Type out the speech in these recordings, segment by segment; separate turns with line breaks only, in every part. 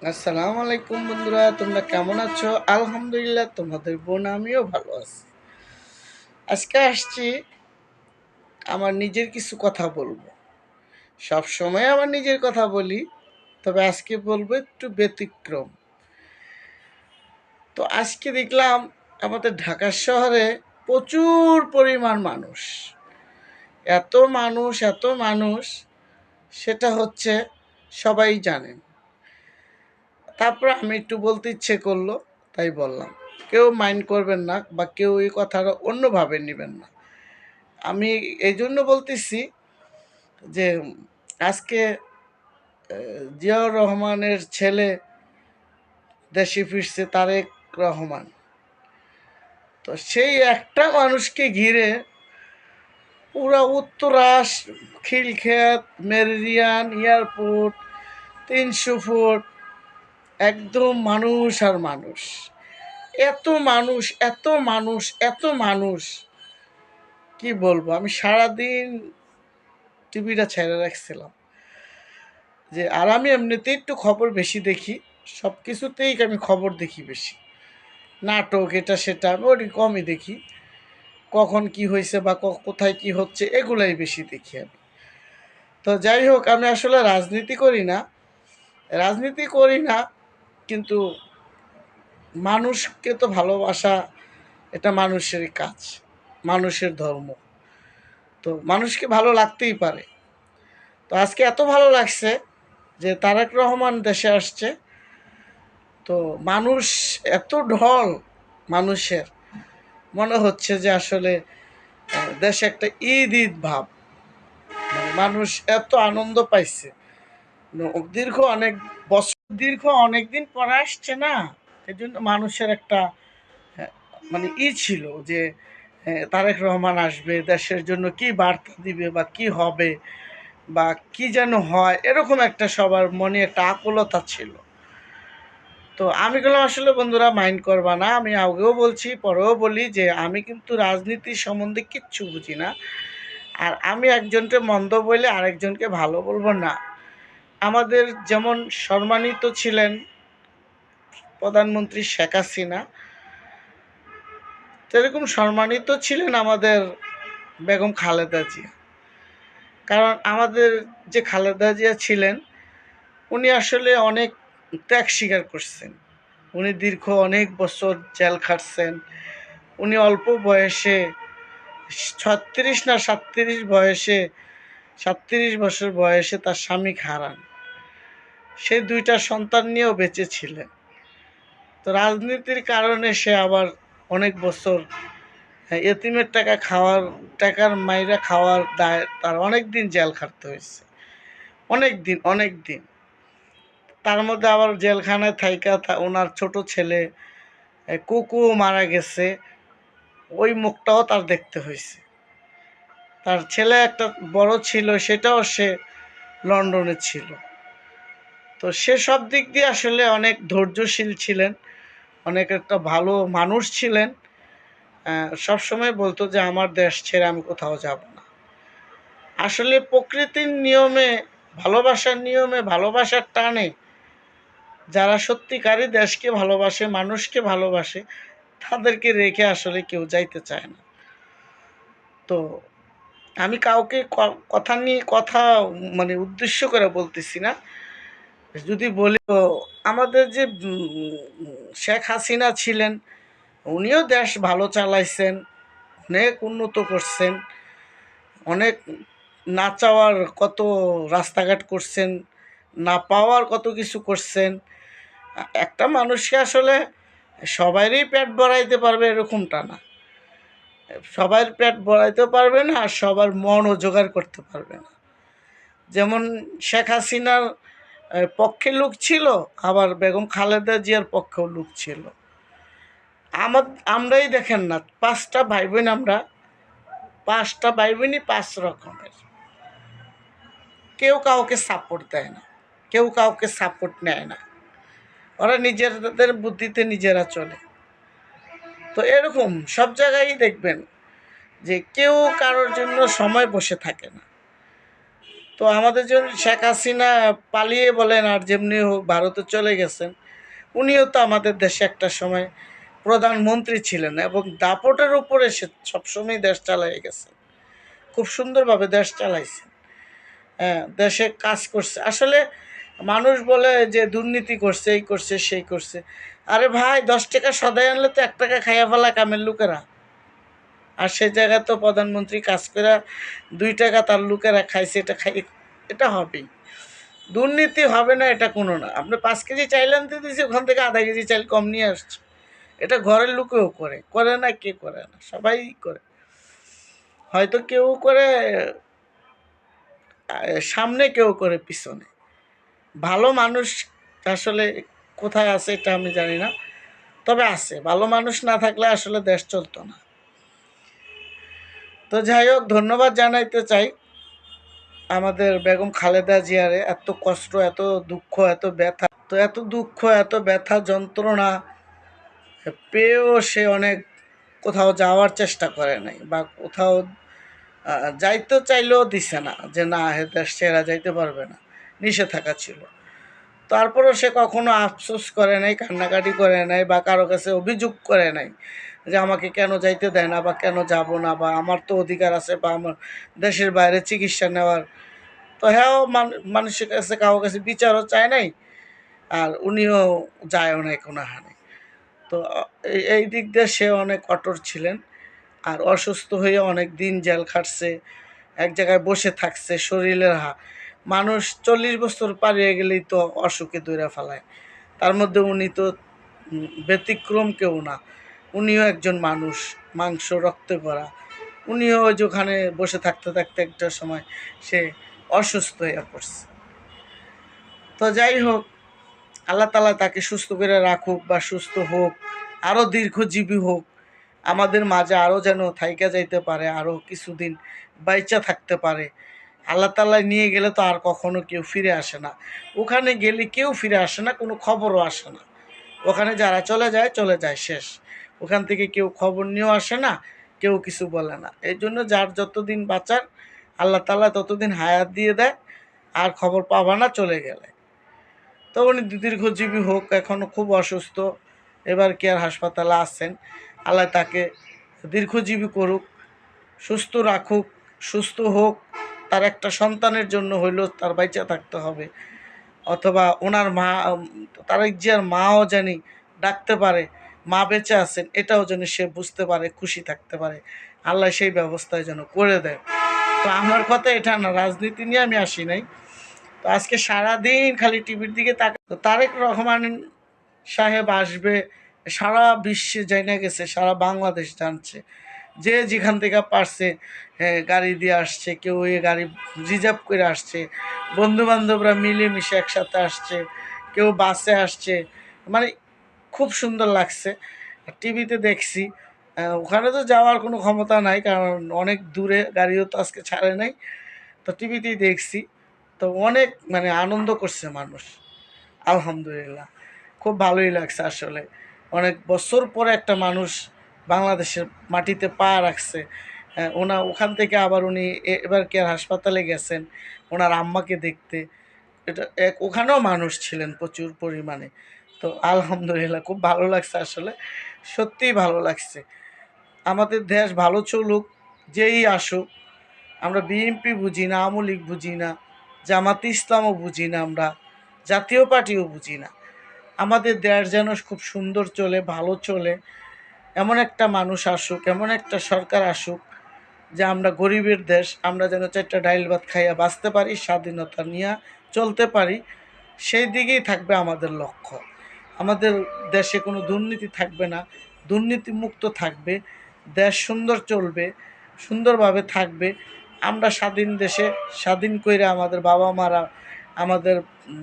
আসসালামু আলাইকুম বন্ধুরা, তোমরা কেমন আছো? আলহামদুলিল্লাহ, তোমাদের বোন আমিও ভালো আছি। আজকে আসছি আমার নিজের কিছু কথা বলবো। সব সময় আমার নিজের কথা বলি, তবে আজকে বলবো একটু ব্যতিক্রম। তো আজকে দেখলাম আমাদের ঢাকা শহরে প্রচুর পরিমাণ মানুষ, এত মানুষ সেটা হচ্ছে সবাই জানেন। তারপর আমি একটু বলতে ইচ্ছে করলো, তাই বললাম। কেউ মাইন্ড করবেন না বা কেউ এই কথাটা অন্যভাবে নেবেন না। আমি এই জন্য বলতেছি যে আজকে জিয়াউর রহমানের ছেলে দেশে ফিরছে, তারেক রহমান। তো সেই একটা মানুষকে ঘিরে পুরা উত্তরাস, খিলক্ষেত, মেরিডিয়ান, এয়ারপোর্ট, 300 ফুট, একদম মানুষ আর মানুষ। এত মানুষ কি বলবো। আমি সারাদিন টিভিটা ছেড়ে রাখছিলাম যে, আর আমি এমনিতেই একটু খবর বেশি দেখি, সব কিছুতেই আমি খবর দেখি বেশি। নাটক এটা সেটা আমি ওটি কমই দেখি। কখন কি হয়েছে বা কোথায় কি হচ্ছে এগুলাই বেশি দেখি আমি। তো যাই হোক, আমি আসলে রাজনীতি করি না, কিন্তু মানুষকে তো ভালোবাসা, এটা মানুষেরই কাজ, মানুষের ধর্ম। তো মানুষকে ভালো লাগতেই পারে। তো আজকে এত ভালো লাগছে যে তারেক রহমান দেশে আসছে। তো মানুষ, এত ঢল মানুষের, মনে হচ্ছে যে আসলে দেশে একটা ঈদ ঈদ ভাব। মানে মানুষ এত আনন্দ পাইছে। দীর্ঘ অনেক দিন পরে আসছে না, এই জন্য মানুষের একটা মানে ছিল যে তারেক রহমান আসবে, দেশের জন্য কি বার্তা দিবে বা কি হবে বা কি যেন হয়, এরকম একটা সবার মনে একটা আকুলতা ছিল। তো আমি বললাম, আসলে বন্ধুরা মাইন্ড করবা না, আমি আগেও বলছি পরেও বলি যে আমি কিন্তু রাজনীতি সম্বন্ধে কিচ্ছু বুঝি না। আর আমি একজনকে মন্দ বলে আরেকজনকে ভালো বলবো না। আমাদের যেমন সম্মানিত ছিলেন প্রধানমন্ত্রী শেখ হাসিনা, সেরকম সম্মানিত ছিলেন আমাদের বেগম খালেদা জিয়া। কারণ আমাদের যে খালেদা জিয়া ছিলেন, উনি আসলে অনেক ত্যাগ স্বীকার করছেন। উনি দীর্ঘ অনেক বছর জেল খাটছেন। উনি অল্প বয়সে 37 বছর তার স্বামী হারান। সে 2টা সন্তান নিয়েও বেঁচে ছিলেন। তো রাজনীতির কারণে সে আবার অনেক বছর এতিমের টাকার মাইরা খাওয়ার দায় তার অনেক দিন জেল খাটতে হয়েছে। অনেক দিন। তার মধ্যে আবার জেলখানায় থাইকা ওনার ছোট ছেলে কুকু মারা গেছে, ওই মুখটাও তার দেখতে হয়েছে। তার ছেলে একটা বড় ছিল, সেটাও সে লন্ডনে ছিল। তো সে সব দিক দিয়ে আসলে অনেক ধৈর্যশীল ছিলেন, অনেক একটা ভালো মানুষ ছিলেন। সবসময় বলতো যে আমার দেশ ছেড়ে আমি কোথাও যাব না। আসলে প্রকৃতির নিয়মে, ভালোবাসার নিয়মে, ভালোবাসার টানে যারা সত্যিকারই দেশকে ভালোবাসে, মানুষকে ভালোবাসে, তাদেরকে রেখে আসলে কেউ যাইতে চায় না। তো আমি কাউকে কথা মানে উদ্দেশ্য করে বলতেছি না। যদি বলি তো আমাদের যে শেখ হাসিনা ছিলেন, উনিও দেশ ভালো চালাইছেন, অনেক উন্নত করছেন, অনেক না চাওয়ার কত রাস্তাঘাট করছেন, না পাওয়ার কত কিছু করছেন। একটা মানুষকে আসলে সবারই পেট ভরাইতে পারবে এরকমটা না। সবার পেট ভরাইতেও পারবে না, আর সবার মনও জোগাড় করতে পারবে না। যেমন শেখ হাসিনার পক্ষে লোক ছিল, আবার বেগম খালেদা জিয়ার পক্ষেও লোক ছিল। আমরাই দেখেন না, 5টা ভাই বোন, আমরা 5টা ভাই বোনই 5 রকমের। কেউ কাউকে সাপোর্ট দেয় না, কেউ কাউকে সাপোর্ট নেয় না। ওরা নিজেদের বুদ্ধিতে নিজেরা চলে। তো এরকম সব জায়গায় দেখবেন যে কেউ কারোর জন্য সময় বসে থাকে না। তো আমাদের জন্য শেখ হাসিনা পালিয়ে বলেন আর যেমনি হোক ভারতে চলে গেছেন, উনিও তো আমাদের দেশে একটা সময় প্রধানমন্ত্রী ছিলেন এবং দাপটের উপরে সে সবসময় দেশ চালিয়ে গেছেন, খুব সুন্দরভাবে দেশ চালাইছেন। হ্যাঁ, দেশে কাজ করছে। আসলে মানুষ বলে যে দুর্নীতি করছে, এই করছে, সেই করছে। আরে ভাই, 10 টাকা সদাই আনলে তো 1 টাকা খাইয়া ফেলা কামের লোকেরা। আর সেই জায়গায় তো প্রধানমন্ত্রী কাজ করে 2 টাকা তার লোকেরা খাইছে, এটা খাই, এটা হবেই। দুর্নীতি হবে না এটা কোনো না। আপনি 5 কেজি চাইল আনতে দিয়েছি, ওখান থেকে আধা কেজি চাইল কম নিয়ে আসছে। এটা ঘরের লোকেও করে, করে না কে করে না, সবাই করে। হয়তো কেউ করে সামনে, কেউ করে পিছনে। ভালো মানুষ আসলে কোথায় আছে এটা আমি জানি না, তবে আছে। ভালো মানুষ না থাকলে আসলে দেশ চলতো না। তো যাই হোক, ধন্যবাদ জানাইতে চাই আমাদের বেগম খালেদা জিয়ারে। এত কষ্ট, এত দুঃখ, এত ব্যথা, তো এত দুঃখ, এত ব্যথা, যন্ত্রণা পেয়েও সে অনেক কোথাও যাওয়ার চেষ্টা করে নাই, বা কোথাও যাইতে চাইলেও দিছে না, যে না, হে দেশ ছেড়া যাইতে পারবে না, নিষেধাজ্ঞা ছিল। তারপরেও সে কখনো আফসোস করে নাই, কান্নাকাটি করে নাই, বা কারো কাছে অভিযোগ করে নাই যে আমাকে কেন যাইতে দেয় না, বা কেন যাব না, বা আমার তো অধিকার আছে, বা আমার দেশের বাইরে চিকিৎসা নেওয়ার। তো হ্যাঁ, মানুষের কাছে কারো কাছে বিচারও চায় নাই, আর উনিও যায়ও নাই কোনো হানে। তো এই দিক দিয়ে সে অনেক কঠোর ছিলেন। আর অসুস্থ হয়ে অনেক দিন জেল খাটছে, এক জায়গায় বসে থাকছে, শরীরের মানুষ 40 বছর পারিয়ে গেলেই তো অসুখে দৌড়া ফেলায়। তার মধ্যে উনি তো ব্যতিক্রম কেউ না, উনিও একজন মানুষ, মাংস রক্তে ভরা। উনিও ওই যে ওখানে বসে থাকতে থাকতে একটা সময় সে অসুস্থ হয়ে পড়ছে। তো যাই হোক, আল্লাহ তালা তাকে সুস্থ করে রাখুক, বা সুস্থ হোক, আরও দীর্ঘজীবী হোক, আমাদের মাঝে আরও যেন থাইকা যাইতে পারে, আরও কিছুদিন বাইচা থাকতে পারে। আল্লাহ তালা নিয়ে গেলে তো আর কখনো কেউ ফিরে আসে না। ওখানে গেলে কেউ ফিরে আসে না, কোনো খবরও আসে না। ওখানে যারা চলে যায়, চলে যায়, শেষ। ওখান থেকে কেউ খবর নিয়েও আসে না, কেউ কিছু বলে না। এই জন্য যার যতদিন বাঁচার আল্লাহ তালা ততদিন হায়াত দিয়ে দেয়, আর খবর পাবা না চলে গেলে। তো উনি দীর্ঘজীবী হোক, এখনও খুব অসুস্থ, এবার কেয়ার হাসপাতালে আছেন। আল্লাহ তাকে দীর্ঘজীবী করুক, সুস্থ রাখুক, সুস্থ হোক। তার একটা সন্তানের জন্য হইলেও তার বাইচা থাকতে হবে, অথবা ওনার মা, তারেক জিয়ার মাও জানি ডাকতে পারে, মা বেঁচে আছেন, এটাও যেন সে বুঝতে পারে, খুশি থাকতে পারে। আল্লাহ সেই ব্যবস্থায় যেন করে দেয়। তো আমার কথা এটা না, রাজনীতি নিয়ে আমি আসি নাই। তো আজকে সারাদিন খালি টিভির দিকে তো তারেক রহমান সাহেব আসবে, সারা বিশ্বে জানা গেছে, সারা বাংলাদেশ জানছে। যে যেখান থেকে পারছে গাড়ি দিয়ে আসছে, কেউ এই গাড়ি রিজার্ভ করে আসছে, বন্ধুবান্ধবরা মিলেমিশে একসাথে আসছে, কেউ বাসে আসছে। মানে খুব সুন্দর লাগছে, টিভিতে দেখছি। ওখানে তো যাওয়ার কোনো ক্ষমতা নাই, কারণ অনেক দূরে, গাড়িও তো আজকে ছাড়ে নাই। তো টিভিতেই দেখছি। তো অনেক মানে আনন্দ করছে মানুষ, আলহামদুলিল্লাহ। খুব ভালোই লাগছে আসলে। অনেক বছর পরে একটা মানুষ বাংলাদেশের মাটিতে পা রাখছে। ওখান থেকে আবার উনি এবার কেয়ার হাসপাতালে গেছেন ওনার আম্মাকে দেখতে। এটা ওখানেও মানুষ ছিলেন প্রচুর পরিমাণে। তো আলহামদুলিল্লাহ, খুব ভালো লাগছে আসলে, সত্যিই ভালো লাগছে। আমাদের দেশ ভালো চলুক, যেই আসুক। আমরা বিএনপি বুঝি না, আওয়ামী লীগ বুঝি না, জামাতে ইসলামও বুঝি না, আমরা জাতীয় পার্টিও বুঝি না। আমাদের দেশ যেন খুব সুন্দর চলে, ভালো চলে, এমন একটা মানুষ আসুক, এমন একটা সরকার আসুক, যে আমরা গরিবের দেশ, আমরা যেন 4টা ডাইল ভাত খাইয়া বাঁচতে পারি, স্বাধীনতা নিয়ে চলতে পারি। সেই দিকেই থাকবে আমাদের লক্ষ্য। আমাদের দেশে কোনো দুর্নীতি থাকবে না, দুর্নীতিমুক্ত থাকবে, দেশ সুন্দর চলবে, সুন্দরভাবে থাকবে। আমরা স্বাধীন দেশে, স্বাধীন কইরা আমাদের বাবা মারা, আমাদের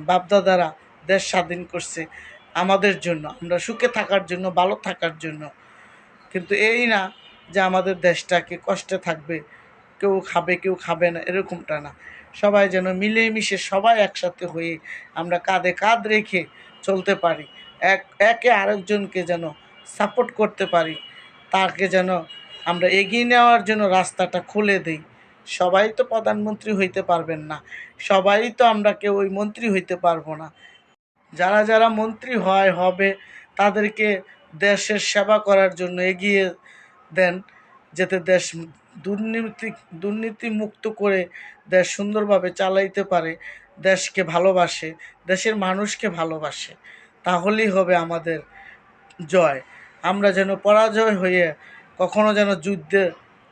বাপদাদারা দেশ স্বাধীন করছে আমাদের জন্য, আমরা সুখে থাকার জন্য, ভালো থাকার জন্য। কিন্তু এই না যে আমাদের দেশটাকে কষ্টে থাকবে, কেউ খাবে কেউ খাবে না, এরকমটা না। সবাই যেন মিলেমিশে, সবাই একসাথে হয়ে আমরা কাঁধে কাঁধ রেখে চলতে পারি, একে আরেকজনকে যেন সাপোর্ট করতে পারি, তাকে যেন আমরা এগিয়ে নেওয়ার জন্য রাস্তাটা খুলে দিই। সবাই তো প্রধানমন্ত্রী হইতে পারবেন না, সবাই তো আমরা কেউ ওই মন্ত্রী হইতে পারবো না। যারা যারা মন্ত্রী হবে তাদেরকে দেশের সেবা করার জন্য এগিয়ে দেন, যাতে দেশ দুর্নীতি মুক্ত করে দেশ সুন্দরভাবে চালাইতে পারে, দেশকে ভালোবাসে, দেশের মানুষকে ভালোবাসে, তাহলেই হবে আমাদের জয়। আমরা যেন পরাজয় হয়ে কখনো যেন যুদ্ধে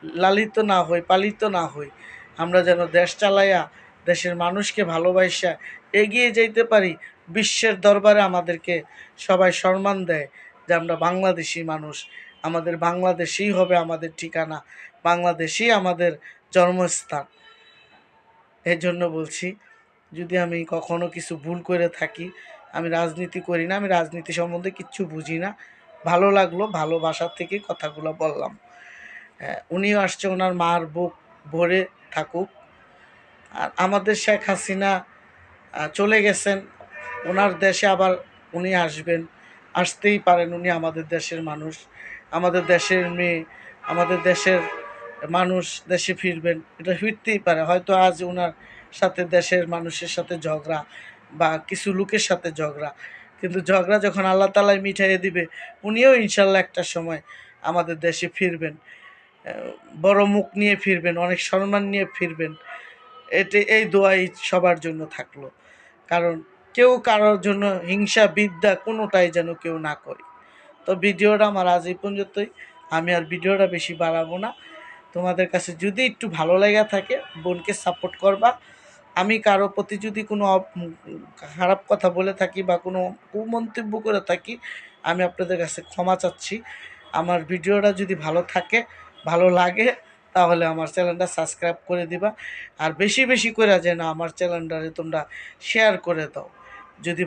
লালিত না হই, পালিত না হই। আমরা যেন দেশ চালাইয়া দেশের মানুষকে ভালোবাসা এগিয়ে যেতে পারি। বিশ্বের দরবারে আমাদেরকে সবাই সম্মান দেয় যে আমরা বাংলাদেশি মানুষ, আমাদের বাংলাদেশেই হবে আমাদের ঠিকানা, বাংলাদেশেই আমাদের জন্মস্থান। এই জন্য বলছি, যদি আমি কখনো কিছু ভুল করে থাকি, আমি রাজনীতি করি না, আমি রাজনীতি সম্বন্ধে কিচ্ছু বুঝি না। ভালো লাগলো, ভালোবাসার থেকে কথাগুলো বললাম। উনিও আসছে, ওনার মার বুক ভরে থাকুক। আর আমাদের শেখ হাসিনা চলে গেছেন, ওনার দেশে আবার উনি আসবেন, আসতেই পারেন। উনি আমাদের দেশের মানুষ, আমাদের দেশের মেয়ে, আমাদের দেশের মানুষ, দেশে ফিরবেন, এটা ফিরতেই পারে। হয়তো আজ ওনার সাথে দেশের মানুষের সাথে ঝগড়া বা কিছু লোকের সাথে ঝগড়া, কিন্তু ঝগড়া যখন আল্লাহ তাআলাই মিটাইয়ে দিবে, উনিও ইনশাল্লাহ একটা সময় আমাদের দেশে ফিরবেন, বড় মুখ নিয়ে ফিরবেন, অনেক সম্মান নিয়ে ফিরবেন। এই দোয়াই সবার জন্য থাকলো। কারণ কেউ কারোর জন্য হিংসা বিদ্যা কোনোটাই যেন কেউ না করে। তো ভিডিওটা আমার আজ এই পর্যন্তই, আমি আর ভিডিওটা বেশি বাড়াবো না। তোমাদের কাছে যদি একটু ভালো লাগা থাকে, বোনকে সাপোর্ট করবা। আমি কারো প্রতি যদি কোনো খারাপ কথা বলে থাকি বা কোনো কুমন্তব্য করে থাকি, আমি আপনাদের কাছে ক্ষমা চাচ্ছি। আমার ভিডিওটা যদি ভালো থাকে, ভালো লাগে, তাহলে আমার চ্যানেলটা সাবস্ক্রাইব করে দিবা। আর বেশি বেশি করে যেন আমার চ্যানেলটারে তোমরা শেয়ার করে দাও। যদি